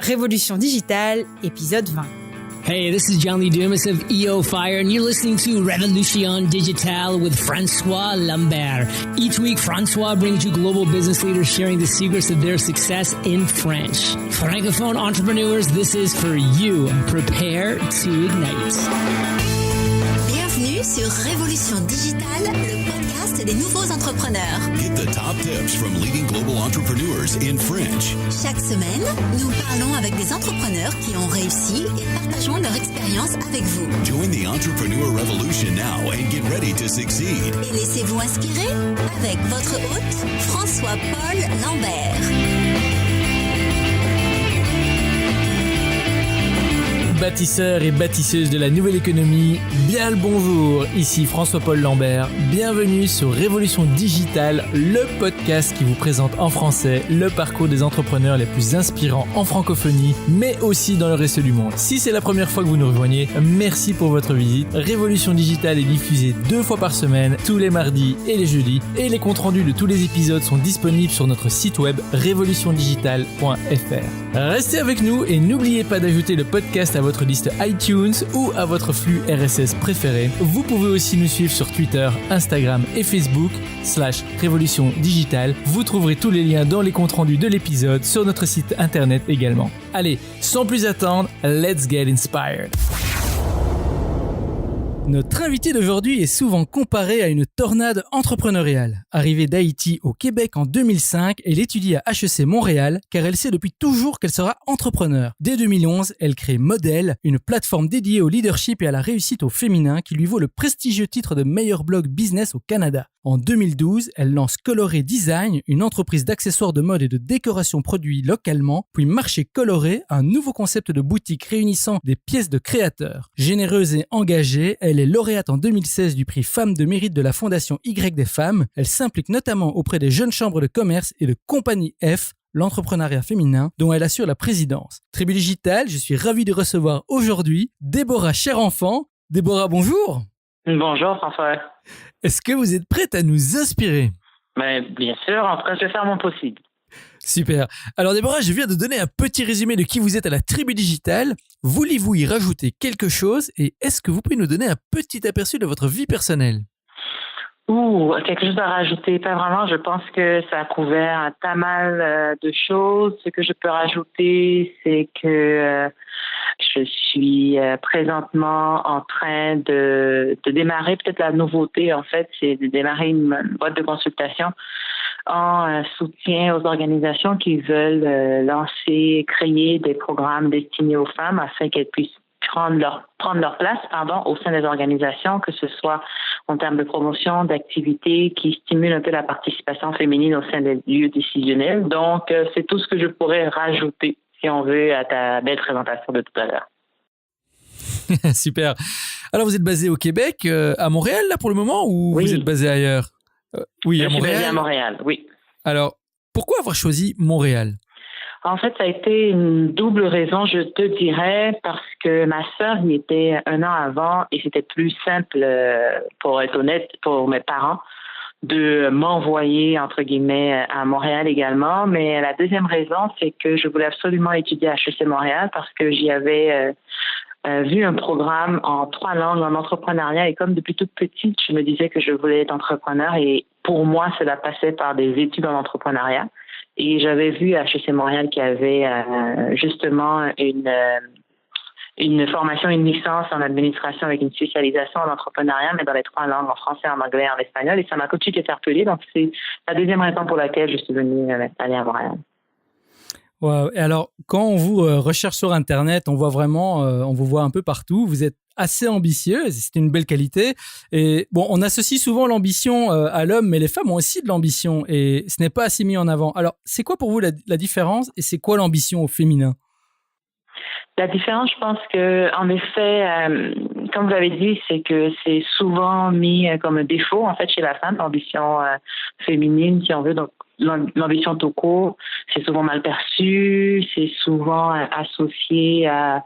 Révolution digitale, épisode 20. Hey, this is John Lee Dumas of EO Fire, and you're listening to Révolution digitale with François Lambert. Each week, François brings you global business leaders sharing the secrets of their success in French. Francophone entrepreneurs, this is for you. Prepare to ignite. Bienvenue sur Révolution digitale, le podcast des nouveaux entrepreneurs. Get the top tips from leading global entrepreneurs in French. Chaque semaine, nous parlons avec des entrepreneurs qui ont réussi et partageons leur expérience avec vous. Join the entrepreneur revolution now and get ready to succeed. Et laissez-vous inspirer avec votre hôte, François-Paul Lambert. Bâtisseurs et bâtisseuses de la nouvelle économie, bien le bonjour, ici François-Paul Lambert, bienvenue sur Révolution digitale, le podcast qui vous présente en français le parcours des entrepreneurs les plus inspirants en francophonie, mais aussi dans le reste du monde. Si c'est la première fois que vous nous rejoignez, merci pour votre visite. Révolution digitale est diffusée 2 fois par semaine, tous les mardis et les jeudis, et les comptes rendus de tous les épisodes sont disponibles sur notre site web révolutiondigitale.fr. Restez avec nous et n'oubliez pas d'ajouter le podcast à votre liste iTunes ou à votre flux RSS préféré. Vous pouvez aussi nous suivre sur Twitter, Instagram et Facebook /Révolution digitale. Vous trouverez tous les liens dans les comptes rendus de l'épisode sur notre site internet également. Allez, sans plus attendre, let's get inspired. Notre invité d'aujourd'hui est souvent comparé à une tornade entrepreneuriale. Arrivée d'Haïti au Québec en 2005, elle étudie à HEC Montréal car elle sait depuis toujours qu'elle sera entrepreneur. Dès 2011, elle crée Model, une plateforme dédiée au leadership et à la réussite au féminin qui lui vaut le prestigieux titre de meilleur blog business au Canada. En 2012, elle lance Coloré Design, une entreprise d'accessoires de mode et de décoration produits localement, puis Marché Coloré, un nouveau concept de boutique réunissant des pièces de créateurs. Généreuse et engagée, elle est lauréate en 2016 du prix Femmes de mérite de la Fondation Y des femmes. Elle s'implique notamment auprès des jeunes chambres de commerce et de Compagnie F, l'entrepreneuriat féminin, dont elle assure la présidence. Tribu Digital, je suis ravi de recevoir aujourd'hui Déborah Cherenfant. Déborah, bonjour. Bonjour François. Est-ce que vous êtes prête à nous inspirer? Bien sûr, en tout cas, je vais faire mon possible. Super. Alors Déborah, je viens de donner un petit résumé de qui vous êtes à la Tribu Digitale. Voulez-vous y rajouter quelque chose et est-ce que vous pouvez nous donner un petit aperçu de votre vie personnelle? Quelque chose à rajouter, pas vraiment. Je pense que ça a couvert pas mal de choses. Ce que je peux rajouter, c'est que je suis présentement en train de démarrer peut-être la nouveauté, en fait, c'est de démarrer une boîte de consultation en soutien aux organisations qui veulent créer des programmes destinés aux femmes afin qu'elles puissent prendre leur place au sein des organisations, que ce soit en termes de promotion, d'activités qui stimulent un peu la participation féminine au sein des lieux décisionnels. Donc, c'est tout ce que je pourrais rajouter, si on veut, à ta belle présentation de tout à l'heure. Super. Alors, vous êtes basé au Québec, à Montréal, là, pour le moment, ou oui. Vous êtes basé ailleurs? Oui, à Montréal. Je suis basé à Montréal, oui. Alors, pourquoi avoir choisi Montréal? En fait, ça a été une double raison, je te dirais, parce que ma sœur y était 1 an avant et c'était plus simple, pour être honnête, pour mes parents, de m'envoyer, entre guillemets, à Montréal également. Mais la deuxième raison, c'est que je voulais absolument étudier à HEC Montréal parce que j'y avais vu un programme en 3 langues en entrepreneuriat et comme depuis toute petite, je me disais que je voulais être entrepreneur et pour moi, cela passait par des études en entrepreneuriat. Et j'avais vu à HEC Montréal qu'il y avait justement une formation, une licence en administration avec une spécialisation en entrepreneuriat, mais dans les 3 langues, en français, en anglais, en espagnol. Et ça m'a tout de suite interpellée. Donc, c'est la deuxième raison pour laquelle je suis venue m'installer à Montréal. Wow. Et alors, quand on vous recherche sur Internet, on voit vraiment, on vous voit un peu partout. Vous êtes assez ambitieuse, c'est une belle qualité. Et bon, on associe souvent l'ambition à l'homme, mais les femmes ont aussi de l'ambition et ce n'est pas assez mis en avant. Alors, c'est quoi pour vous la différence et c'est quoi l'ambition au féminin? La différence, je pense que, en effet, comme vous l'avez dit, c'est que c'est souvent mis comme un défaut, en fait, chez la femme, l'ambition féminine, si on veut. Donc, l'ambition tout court, c'est souvent mal perçu, c'est souvent associé à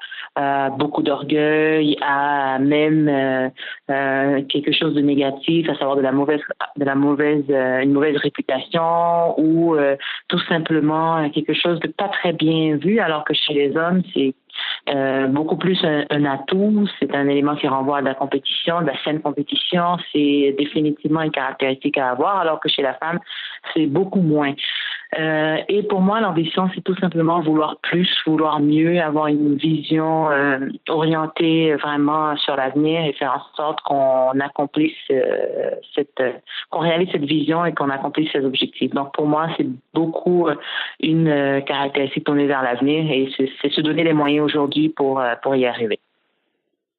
beaucoup d'orgueil, à même quelque chose de négatif, à savoir une mauvaise réputation ou tout simplement quelque chose de pas très bien vu, alors que chez les hommes, c'est beaucoup plus un atout, c'est un élément qui renvoie à de la compétition, de la saine compétition, c'est définitivement une caractéristique à avoir, alors que chez la femme, c'est beaucoup moins. Et pour moi, l'ambition, c'est tout simplement vouloir plus, vouloir mieux, avoir une vision orientée vraiment sur l'avenir et faire en sorte qu'on accomplisse qu'on réalise cette vision et qu'on accomplisse ces objectifs. Donc pour moi, c'est beaucoup une caractéristique tournée vers l'avenir et c'est se donner les moyens aujourd'hui pour y arriver.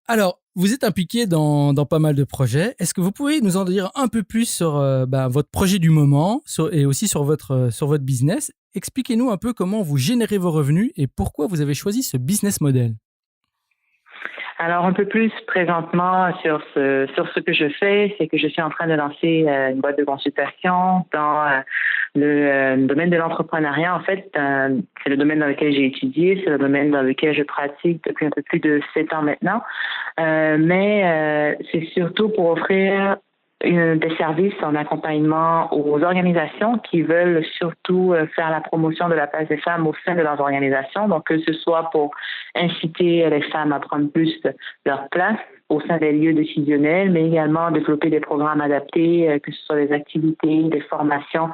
Alors, vous êtes impliqué dans pas mal de projets. Est-ce que vous pouvez nous en dire un peu plus sur votre projet du moment et aussi sur votre business? Expliquez-nous un peu comment vous générez vos revenus et pourquoi vous avez choisi ce business model. Alors, un peu plus présentement sur ce que je fais, c'est que je suis en train de lancer une boîte de consultation dans le domaine de l'entrepreneuriat. En fait, c'est le domaine dans lequel j'ai étudié, c'est le domaine dans lequel je pratique depuis un peu plus de 7 ans maintenant. Mais c'est surtout pour offrir des services en accompagnement aux organisations qui veulent surtout faire la promotion de la place des femmes au sein de leurs organisations. Donc, que ce soit pour inciter les femmes à prendre plus leur place au sein des lieux décisionnels, mais également développer des programmes adaptés, que ce soit des activités, des formations,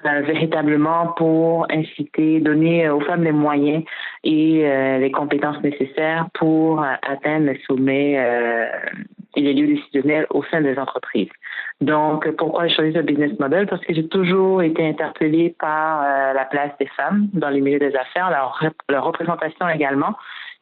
véritablement pour inciter, donner aux femmes les moyens et les compétences nécessaires pour atteindre les sommets et les lieux décisionnels au sein des entreprises. Donc, pourquoi j'ai choisi ce business model? Parce que j'ai toujours été interpellée par la place des femmes dans les milieux des affaires, leur représentation également.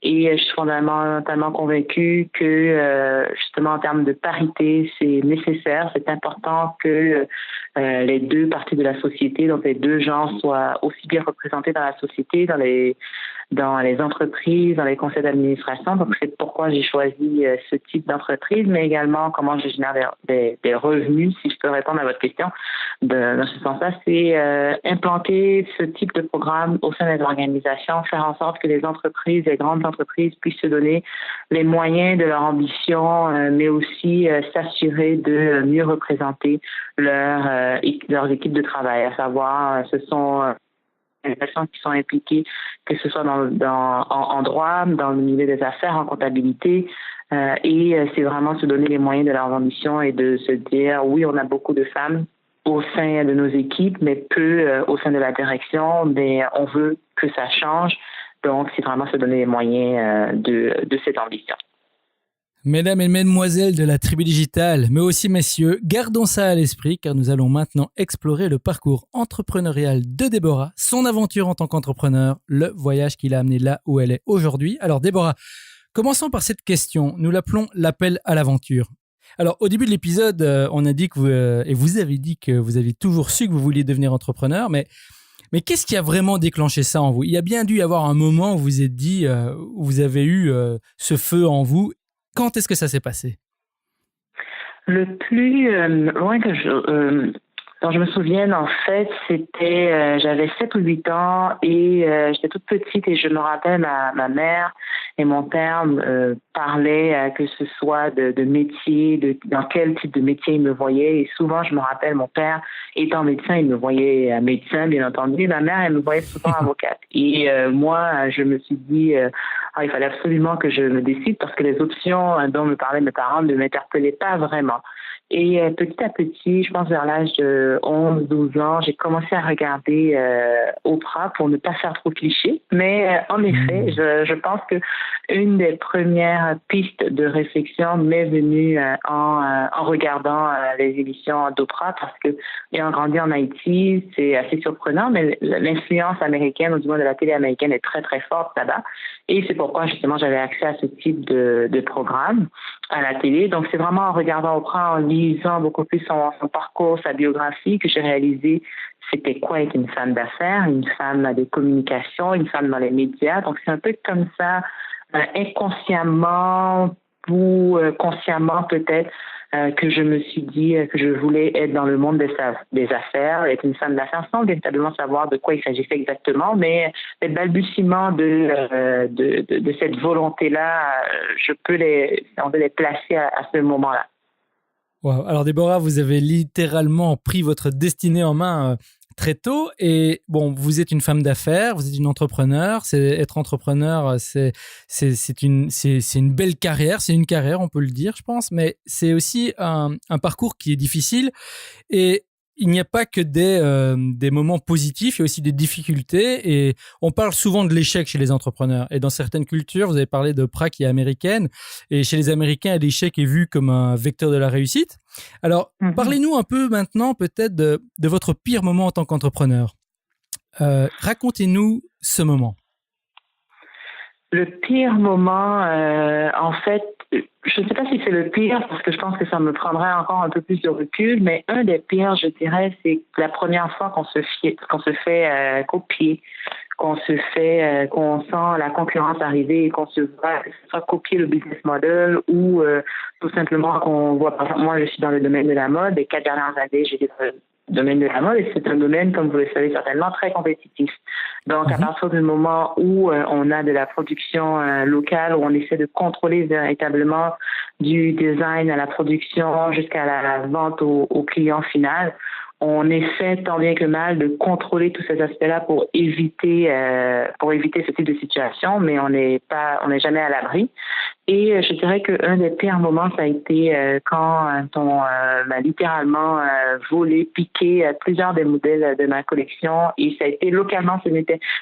Et je suis fondamentalement convaincue que, justement, en termes de parité, c'est nécessaire, c'est important que les deux parties de la société, donc les deux genres, soient aussi bien représentés dans la société, dans les entreprises, dans les conseils d'administration. Donc, c'est pourquoi j'ai choisi ce type d'entreprise, mais également comment je génère des revenus, si je peux répondre à votre question. Dans ce sens-là, c'est implanter ce type de programme au sein des organisations, faire en sorte que les entreprises, les grandes entreprises puissent se donner les moyens de leur ambition, mais aussi s'assurer de mieux représenter leurs équipes de travail, à savoir, ce sont les personnes qui sont impliquées, que ce soit en droit, dans le milieu des affaires, en comptabilité, et c'est vraiment se donner les moyens de leurs ambitions et de se dire, oui, on a beaucoup de femmes au sein de nos équipes, mais peu au sein de la direction, mais on veut que ça change. Donc, c'est vraiment se donner les moyens de cette ambition. Mesdames et mesdemoiselles de la tribu digitale, mais aussi messieurs, gardons ça à l'esprit car nous allons maintenant explorer le parcours entrepreneurial de Déborah, son aventure en tant qu'entrepreneur, le voyage qui l'a amené là où elle est aujourd'hui. Alors Déborah, commençons par cette question, nous l'appelons l'appel à l'aventure. Alors au début de l'épisode, on a dit que vous avez dit que vous aviez toujours su que vous vouliez devenir entrepreneur, mais qu'est-ce qui a vraiment déclenché ça en vous? Il y a bien dû y avoir un moment où vous vous êtes dit, où vous avez eu ce feu en vous. Quand est-ce que ça s'est passé? Le plus loin dont je me souvienne, en fait, c'était, j'avais 7 ou 8 ans et j'étais toute petite et je me rappelle ma mère et mon père parlaient, que ce soit de métier, dans quel type de métier ils me voyaient. Et souvent, je me rappelle, mon père étant médecin, il me voyait médecin, bien entendu. Ma mère, elle me voyait souvent avocate. Et moi, je me suis dit, il fallait absolument que je me décide parce que les options dont me parlaient mes parents ne m'interpellaient pas vraiment. Et petit à petit, je pense vers l'âge de 11-12 ans, j'ai commencé à regarder Oprah pour ne pas faire trop cliché. Mais en effet, je pense que une des premières pistes de réflexion m'est venue en regardant les émissions d'Oprah parce que ayant grandi en Haïti, c'est assez surprenant, mais l'influence américaine, ou du moins de la télé américaine, est très très forte là-bas. Et c'est pourquoi justement j'avais accès à ce type de programme à la télé. Donc c'est vraiment en regardant Oprah, en lisant beaucoup plus son parcours, sa biographie, que j'ai réalisé c'était quoi être une femme d'affaires, une femme des communications, une femme dans les médias. Donc c'est un peu comme ça, inconsciemment ou consciemment peut-être, que je me suis dit que je voulais être dans le monde des affaires, être une femme d'affaires sans véritablement savoir de quoi il s'agissait exactement, mais les balbutiements de cette volonté-là, on peut les placer à ce moment-là. Wow. Alors Déborah, vous avez littéralement pris votre destinée en main très tôt et bon, vous êtes une femme d'affaires, vous êtes une entrepreneur. Être entrepreneur, c'est une belle carrière, c'est une carrière, on peut le dire, je pense, mais c'est aussi un parcours qui est difficile et il n'y a pas que des moments positifs, il y a aussi des difficultés et on parle souvent de l'échec chez les entrepreneurs. Et dans certaines cultures, vous avez parlé de Prague qui est américaine et chez les Américains, l'échec est vu comme un vecteur de la réussite. Alors, parlez-nous un peu maintenant peut-être de votre pire moment en tant qu'entrepreneur. Racontez-nous ce moment. Le pire moment, en fait, je ne sais pas si c'est le pire parce que je pense que ça me prendrait encore un peu plus de recul, mais un des pires, je dirais, c'est la première fois qu'on se fait copier, qu'on sent la concurrence arriver et qu'on se voit que ce soit copier le business model ou tout simplement qu'on voit, par exemple, moi je suis dans le domaine de la mode, les 4 dernières années, j'ai été dans le domaine de la mode et c'est un domaine, comme vous le savez certainement, très compétitif. Donc, à partir du moment où on a de la production locale, où on essaie de contrôler véritablement du design à la production jusqu'à la vente au client final, on essaie tant bien que mal de contrôler tous ces aspects-là pour éviter ce type de situation, mais on n'est jamais à l'abri. Et je dirais qu'un des pires moments, ça a été quand on m'a littéralement volé, piqué plusieurs des modèles de ma collection. Et ça a été localement,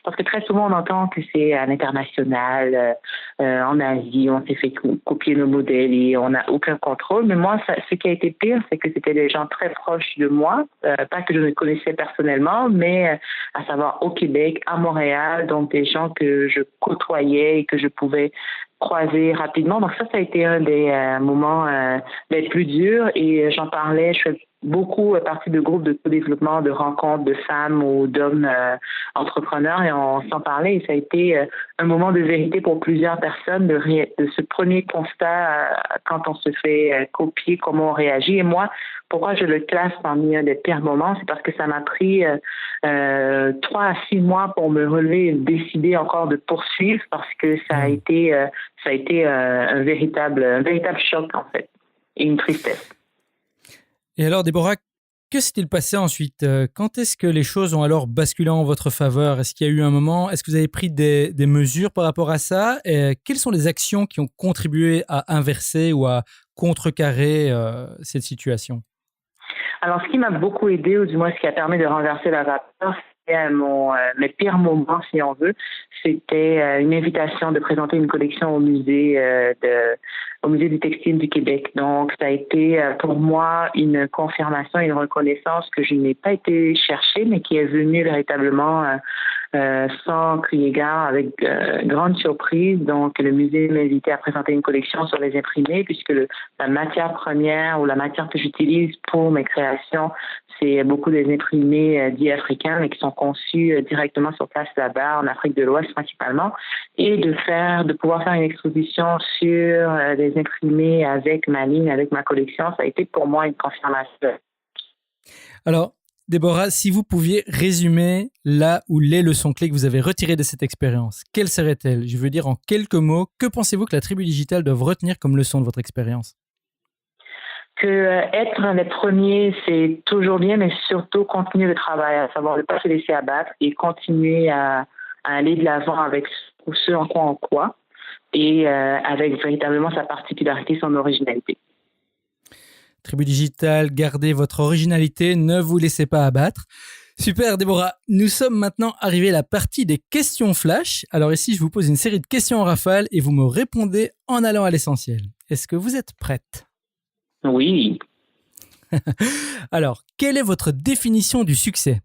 parce que très souvent on entend que c'est à l'international, en Asie, on s'est fait copier nos modèles et on n'a aucun contrôle. Mais moi, ce qui a été pire, c'est que c'était des gens très proches de moi, pas que je ne connaissais personnellement, mais à savoir au Québec, à Montréal, donc des gens que je côtoyais et que je pouvais croiser rapidement. Donc ça a été un des moments les plus durs et j'en parlais, je fais beaucoup partie de groupes de co-développement, de rencontres de femmes ou d'hommes entrepreneurs et on s'en parlait et ça a été un moment de vérité pour plusieurs personnes de ce premier constat quand on se fait copier, comment on réagit. Et moi, pourquoi je le classe parmi un des pires moments, c'est parce que ça m'a pris 3 à 6 mois pour me relever et décider encore de poursuivre parce que ça a été un véritable choc en fait et une tristesse. Et alors Déborah, que s'est-il passé ensuite? Quand est-ce que les choses ont alors basculé en votre faveur? Est-ce qu'il y a eu un moment? Est-ce que vous avez pris des mesures par rapport à ça? Et quelles sont les actions qui ont contribué à inverser ou à contrecarrer cette situation? Alors, ce qui m'a beaucoup aidé, ou du moins ce qui a permis de renverser la vapeur, c'était mes pires moments, si on veut. C'était une invitation de présenter une collection au musée du textile du Québec. Donc, ça a été pour moi une confirmation, une reconnaissance que je n'ai pas été chercher, mais qui est venue véritablement sans crier gare, avec grande surprise. Donc, le musée m'a invité à présenter une collection sur les imprimés, puisque la matière première ou la matière que j'utilise pour mes créations, c'est beaucoup des imprimés dits africains, mais qui sont conçus directement sur place là-bas, en Afrique de l'Ouest principalement, et de pouvoir faire une exposition sur des imprimés avec ma ligne, avec ma collection, ça a été pour moi une confirmation. Alors, Déborah, si vous pouviez résumer là ou les leçons clés que vous avez retirées de cette expérience, quelles seraient-elles? Je veux dire en quelques mots, que pensez-vous que la tribu digitale doit retenir comme leçon de votre expérience? Que être un des premiers, c'est toujours bien, mais surtout continuer le travail, à savoir ne pas se laisser abattre et continuer à aller de l'avant avec ce en quoi on croit et avec véritablement sa particularité, son originalité. Tribu digitale, gardez votre originalité, ne vous laissez pas abattre. Super Déborah, nous sommes maintenant arrivés à la partie des questions flash. Alors ici, je vous pose une série de questions en rafale et vous me répondez en allant à l'essentiel. Est-ce que vous êtes prête? Oui. Alors, quelle est votre définition du succès?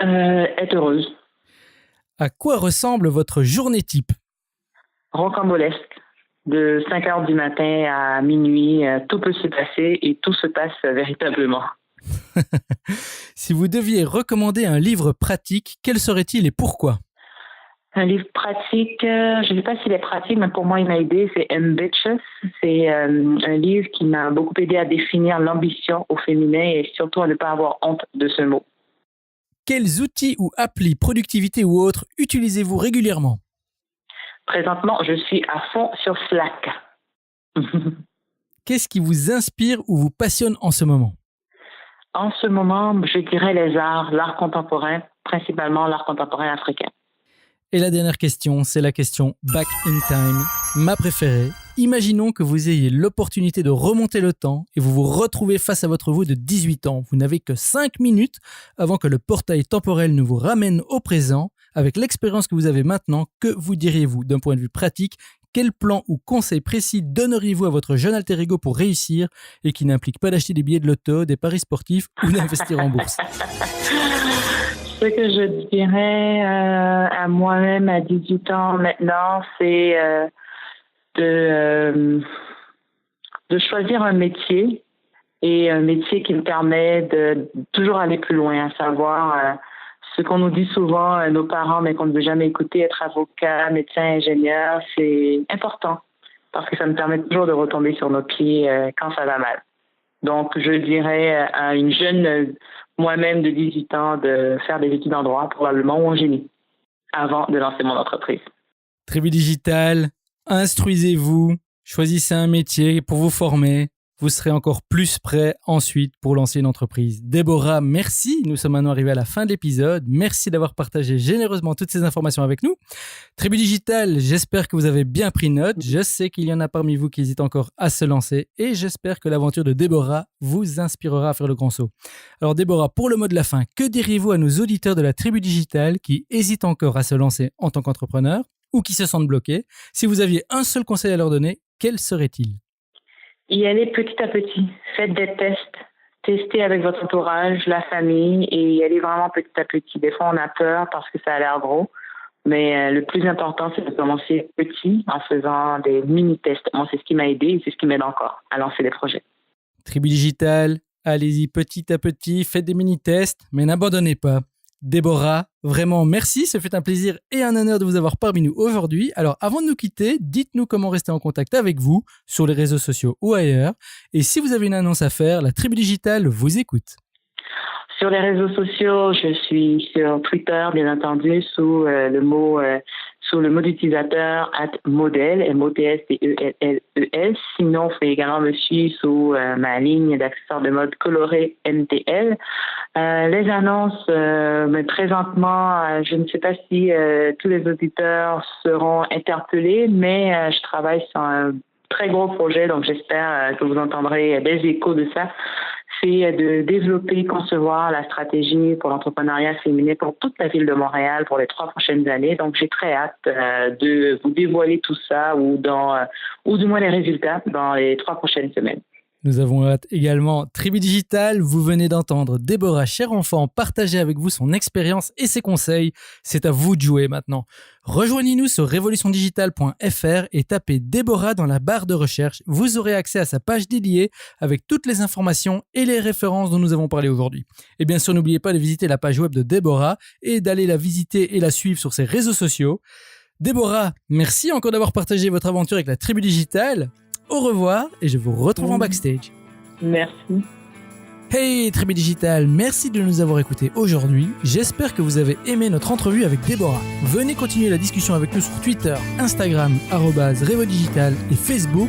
Être heureuse. À quoi ressemble votre journée type? Rocambolesque. De 5 heures du matin à minuit, tout peut se passer et tout se passe véritablement. Si vous deviez recommander un livre pratique, quel serait-il et pourquoi? Un livre pratique, je ne sais pas s'il est pratique, mais pour moi, il m'a aidé, c'est Ambitious. C'est un livre qui m'a beaucoup aidé à définir l'ambition au féminin et surtout à ne pas avoir honte de ce mot. Quels outils ou applis, productivité ou autres, utilisez-vous régulièrement? Présentement, je suis à fond sur Slack. Qu'est-ce qui vous inspire ou vous passionne en ce moment? En ce moment, je dirais les arts, l'art contemporain, principalement l'art contemporain africain. Et la dernière question, c'est la question Back in Time, ma préférée. Imaginons que vous ayez l'opportunité de remonter le temps et vous vous retrouvez face à votre vous de 18 ans. Vous n'avez que 5 minutes avant que le portail temporel ne vous ramène au présent. Avec l'expérience que vous avez maintenant, que vous diriez-vous d'un point de vue pratique? Quel plan ou conseil précis donneriez-vous à votre jeune alter ego pour réussir et qui n'implique pas d'acheter des billets de loto, des paris sportifs ou d'investir en bourse? Ce que je dirais à moi-même à 18 ans maintenant, c'est de choisir un métier et un métier qui me permet de toujours aller plus loin, à savoir ce qu'on nous dit souvent, nos parents, mais qu'on ne veut jamais écouter, être avocat, médecin, ingénieur, c'est important parce que ça me permet toujours de retomber sur nos pieds quand ça va mal. Donc, je dirais à une jeune moi-même de 18 ans de faire des études en droit, probablement, ou en génie, avant de lancer mon entreprise. Tribu Digital, instruisez-vous, choisissez un métier pour vous former. Vous serez encore plus prêt ensuite pour lancer une entreprise. Déborah, merci. Nous sommes maintenant arrivés à la fin de l'épisode. Merci d'avoir partagé généreusement toutes ces informations avec nous. Tribu Digital, j'espère que vous avez bien pris note. Je sais qu'il y en a parmi vous qui hésitent encore à se lancer et j'espère que l'aventure de Déborah vous inspirera à faire le grand saut. Alors Déborah, pour le mot de la fin, que diriez-vous à nos auditeurs de la Tribu Digital qui hésitent encore à se lancer en tant qu'entrepreneur ou qui se sentent bloqués? Si vous aviez un seul conseil à leur donner, quel serait-il? Y aller petit à petit. Faites des tests. Testez avec votre entourage, la famille et y aller vraiment petit à petit. Des fois, on a peur parce que ça a l'air gros. Mais le plus important, c'est de commencer petit en faisant des mini-tests. Moi, c'est ce qui m'a aidé et c'est ce qui m'aide encore à lancer des projets. Tribu Digital, allez-y petit à petit, faites des mini-tests, mais n'abandonnez pas. Déborah, vraiment merci, ce fut un plaisir et un honneur de vous avoir parmi nous aujourd'hui. Alors avant de nous quitter, dites-nous comment rester en contact avec vous sur les réseaux sociaux ou ailleurs. Et si vous avez une annonce à faire, la Tribu Digital vous écoute. Sur les réseaux sociaux, je suis sur Twitter, bien entendu, sous le mot d'utilisateur @model, MOTSDELLES. Sinon, vous pouvez également me suivre sous ma ligne d'accessoires de mode coloré MTL. Les annonces, mais présentement, je ne sais pas si tous les auditeurs seront interpellés, mais je travaille sur un très gros projet, donc j'espère que vous entendrez des échos de ça. C'est de développer, concevoir la stratégie pour l'entrepreneuriat féminin pour toute la ville de Montréal pour les 3 prochaines années. Donc, j'ai très hâte de vous dévoiler tout ça ou du moins les résultats dans les 3 prochaines semaines. Nous avons hâte également. Tribu Digital, vous venez d'entendre Déborah, chère enfant, partager avec vous son expérience et ses conseils. C'est à vous de jouer maintenant. Rejoignez-nous sur révolutiondigitale.fr et tapez Déborah dans la barre de recherche. Vous aurez accès à sa page dédiée avec toutes les informations et les références dont nous avons parlé aujourd'hui. Et bien sûr, n'oubliez pas de visiter la page web de Déborah et d'aller la visiter et la suivre sur ses réseaux sociaux. Déborah, merci encore d'avoir partagé votre aventure avec la Tribu Digital. Au revoir et je vous retrouve en backstage. Merci. Hey Tribu Digital, merci de nous avoir écoutés aujourd'hui. J'espère que vous avez aimé notre entrevue avec Déborah. Venez continuer la discussion avec nous sur Twitter, Instagram, @RevoDigital et Facebook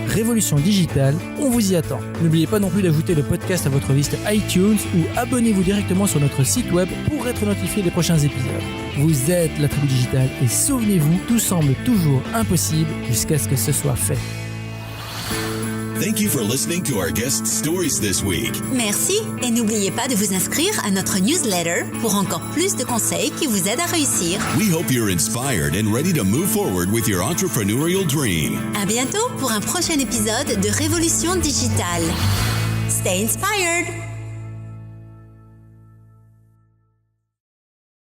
/Révolution Digitale. On vous y attend. N'oubliez pas non plus d'ajouter le podcast à votre liste iTunes ou abonnez-vous directement sur notre site web pour être notifié des prochains épisodes. Vous êtes la Tribu Digital et souvenez-vous, tout semble toujours impossible jusqu'à ce que ce soit fait. Thank you for listening to our guest stories this week. Merci et n'oubliez pas de vous inscrire à notre newsletter pour encore plus de conseils qui vous aident à réussir. We hope you're inspired and ready to move forward with your entrepreneurial dream. À bientôt pour un prochain épisode de Révolution Digitale. Stay inspired!